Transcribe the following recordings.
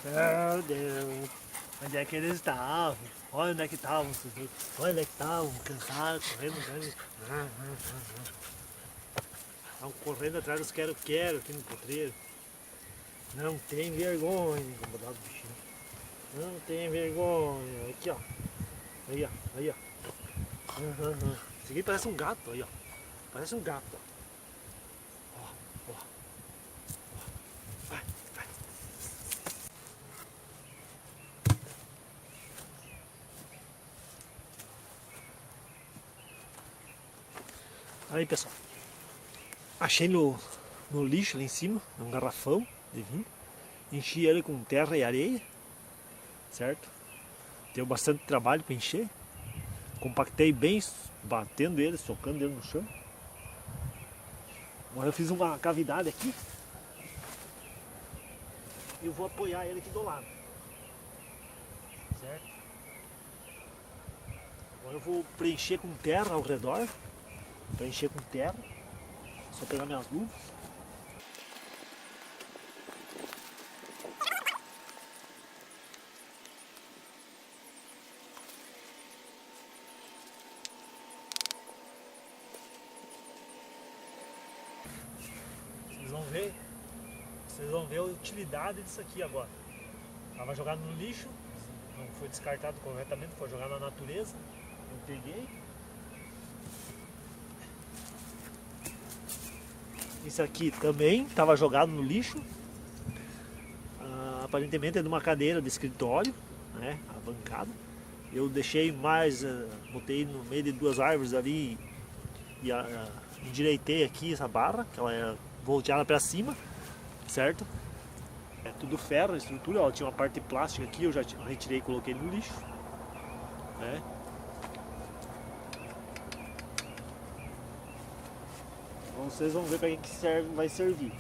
Meu Deus, onde é que eles estavam? Olha onde é que estavam, olha onde é que estavam, cansados, correndo atrás. Estavam correndo atrás dos quero-quero aqui no potreiro. Não tem vergonha, incomodado do bichinho. Não tem vergonha. Aqui, ó. Aí, ó. Aí, ó. Esse aqui parece um gato, aí, ó. Parece um gato, ó. Ó, ó. Vai, vai. Aí, pessoal. Achei no lixo lá em cima, um garrafão de vinho. Enchi ele com terra e areia, certo? Deu bastante trabalho para encher. Compactei bem, batendo ele, socando ele no chão. Agora eu fiz uma cavidade aqui. E eu vou apoiar ele aqui do lado. Certo? Agora eu vou preencher com terra ao redor. Preencher com terra. Só pegar minhas luvas. Vocês vão ver a utilidade disso aqui agora. Estava jogado no lixo, não foi descartado corretamente, foi jogado na natureza. Eu peguei. Isso aqui também estava jogado no lixo. Aparentemente é de uma cadeira de escritório, né? A bancada. Eu deixei mais, botei no meio de duas árvores ali e endireitei aqui essa barra, que ela é volteada para cima, certo? É tudo ferro, a estrutura, ó, tinha uma parte plástica aqui, eu já retirei e coloquei no lixo, né? Então vocês vão ver para que serve, vai servir.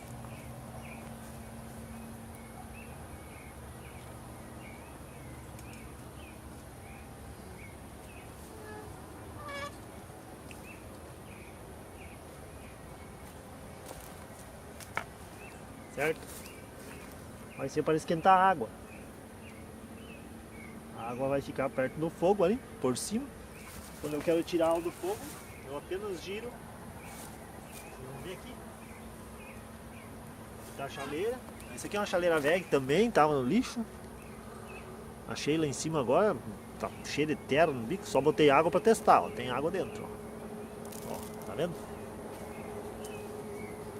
Certo? Vai ser para esquentar a água. A água vai ficar perto do fogo ali, por cima. Quando eu quero tirar ela do fogo, eu apenas giro. Vocês vão ver aqui. Da chaleira. Essa aqui é uma chaleira velha que também estava no lixo. Achei lá em cima agora, tá cheio de terra no bico. Só botei água para testar, ó. Tem água dentro, ó. Ó, tá vendo?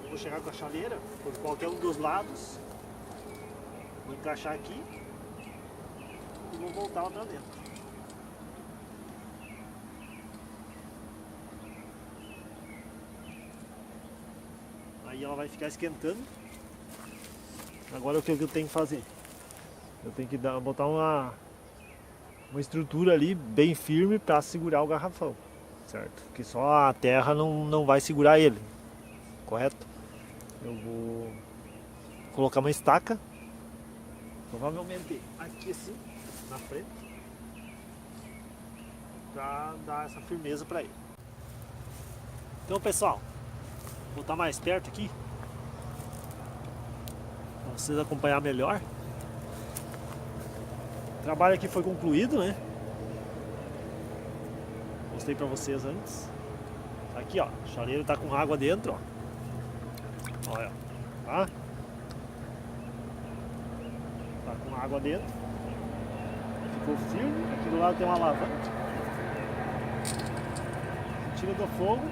Vou chegar com a chaleira por qualquer um dos lados. Vou encaixar aqui e vou voltar lá pra dentro. Aí ela vai ficar esquentando. Agora o que eu tenho que fazer? Eu tenho que botar uma estrutura ali bem firme para segurar o garrafão, certo? Porque só a terra não vai segurar ele, correto? Eu vou colocar uma estaca. Provavelmente aqui assim, na frente, para dar essa firmeza para ele. Então, pessoal, vou botar mais perto aqui, para vocês acompanhar melhor. O trabalho aqui foi concluído, né? Mostrei para vocês antes. Aqui, ó, o chaleiro tá com água dentro, ó. Olha, tá? Tá com água dentro. Ficou firme. Aqui do lado tem uma alavanca. Tira do fogo.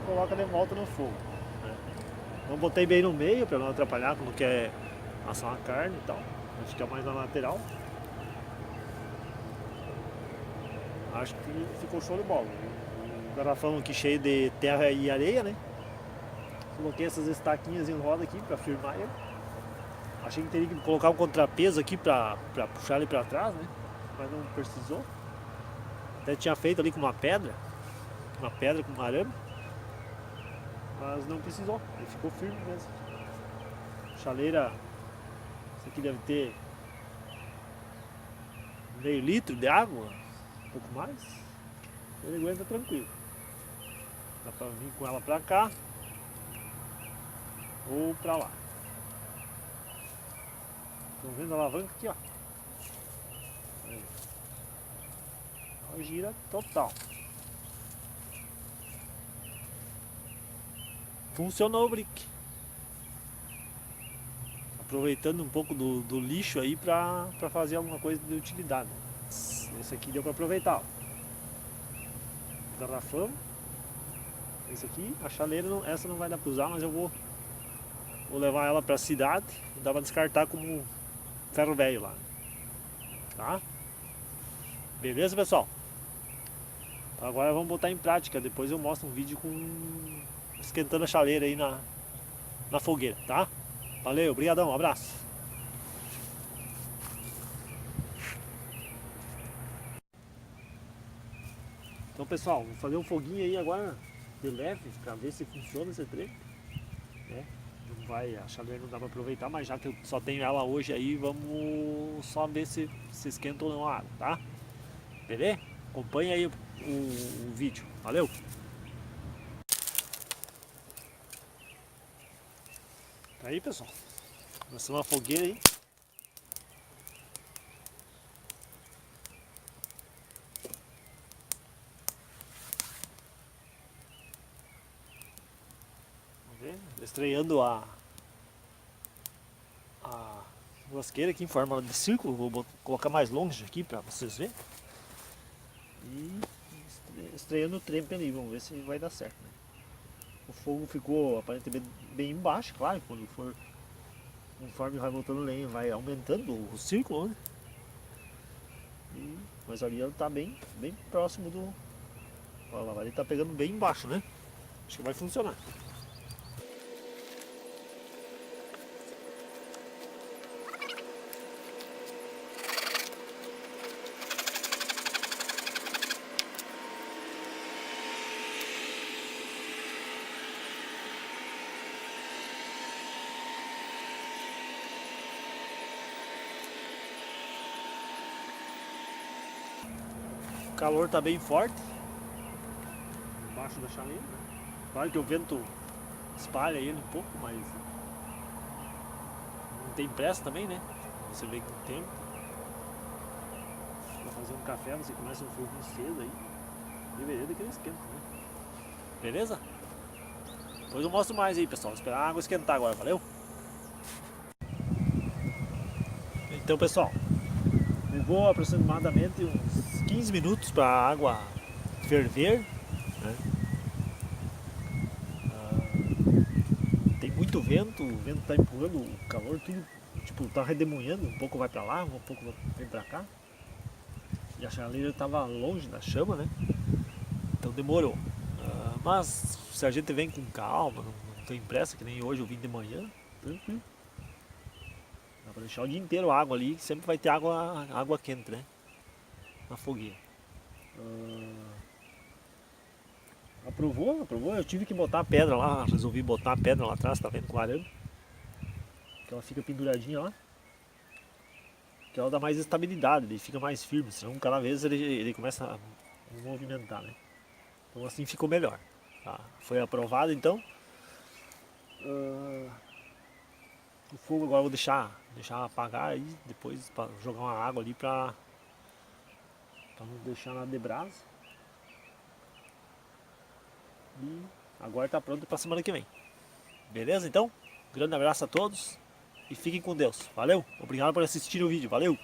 Coloca de volta no fogo. Então botei bem no meio para não atrapalhar quando quer assar uma carne e tal. Vai ficar mais na lateral. Acho que ficou show de bola. O garrafão aqui cheio de terra e areia, né? Coloquei essas estaquinhas em roda aqui para firmar ele. Achei que teria que colocar um contrapeso aqui para puxar ele para trás, né? Mas não precisou. Até tinha feito ali com uma pedra com arame. Mas não precisou, ele ficou firme mesmo. Chaleira, isso aqui deve ter meio litro de água, um pouco mais. Ele aguenta tranquilo. Dá pra vir com ela pra cá. ou pra lá. Estão vendo a alavanca aqui, ó? Aí. Ela gira total. Funcionou o brick. Aproveitando um pouco do lixo aí pra fazer alguma coisa de utilidade. Esse aqui deu pra aproveitar, ó. Garrafão. Esse aqui, a chaleira, não, essa não vai dar pra usar, mas eu vou levar ela pra cidade e dá pra descartar como ferro velho lá. Tá? Beleza, pessoal? Então agora vamos botar em prática. Depois eu mostro um vídeo com esquentando a chaleira aí na fogueira, tá? Valeu, obrigadão, um abraço. Então, pessoal, vou fazer um foguinho aí agora de leve pra ver se funciona esse trem, né? Não vai, a chaleira não dá pra aproveitar, mas já que eu só tenho ela hoje aí, vamos só ver se esquenta ou não a água, tá? Beleza? Acompanha aí o vídeo. Valeu! Tá aí, pessoal. Começamos uma fogueira aí. Vamos ver. Estreando a lasqueira aqui em forma de círculo. Vou colocar mais longe aqui para vocês verem. E estreando o trempe ali. Vamos ver se vai dar certo, né? O fogo ficou aparentemente bem embaixo, claro. Quando for, conforme vai voltando lenha, vai aumentando o círculo, né? Mas ali ela tá bem próximo do... Olha lá, ele tá pegando bem embaixo, né? Acho que vai funcionar. O calor tá bem forte embaixo da chaleira, né? Claro que o vento espalha ele um pouco, mas não tem pressa também, né? Você vem com o tempo. Pra fazer um café, você começa um foguinho cedo aí, deveria daquele esquenta, né? Beleza? Depois eu mostro mais aí, pessoal. Vou esperar a água esquentar agora, valeu? Então, pessoal, levou aproximadamente uns 15 minutos para a água ferver, né? Tem muito vento, o vento está empurrando o calor, tudo tipo, tá redemoinhando, um pouco vai para lá, um pouco vem para cá. E a chaleira estava longe da chama, né? Então demorou. Mas se a gente vem com calma, não tem pressa, que nem hoje eu vim de manhã, tranquilo. Dá pra deixar o dia inteiro a água ali, que sempre vai ter água quente, né? Na fogueira. Aprovou. Eu tive que botar a pedra lá, resolvi botar a pedra lá atrás, tá vendo, com o arame. Que ela fica penduradinha lá. Que ela dá mais estabilidade, ele fica mais firme, senão cada vez ele começa a movimentar, né? Então assim ficou melhor. Tá? Foi aprovado então. O fogo agora eu vou deixar apagar aí, depois pra jogar uma água ali pra não deixar nada de brasa. E agora tá pronto pra semana que vem. Beleza então? Grande abraço a todos e fiquem com Deus. Valeu? Obrigado por assistir o vídeo. Valeu!